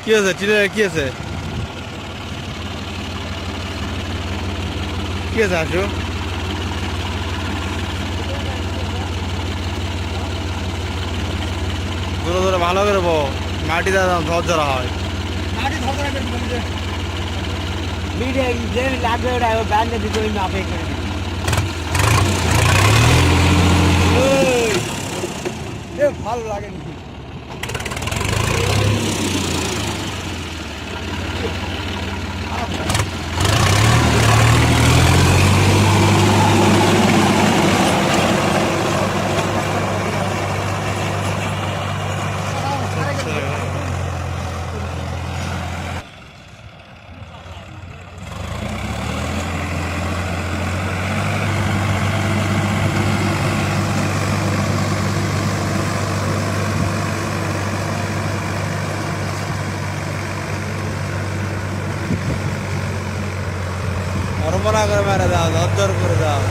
কি আছে টিনের কি আছে? কি আছে আসু? জোরে জোরে ভালো করে মাটি ঝরঝরা হয়। মাটি ধরতে রাখবে মিডিয়া যে লাগবে ওটা ব্যান্ডে দিতে ওই মাপে করে দিই। ভালো লাগেনি। অরমনা করে মেরে দাও, ঝরঝর করে দাও।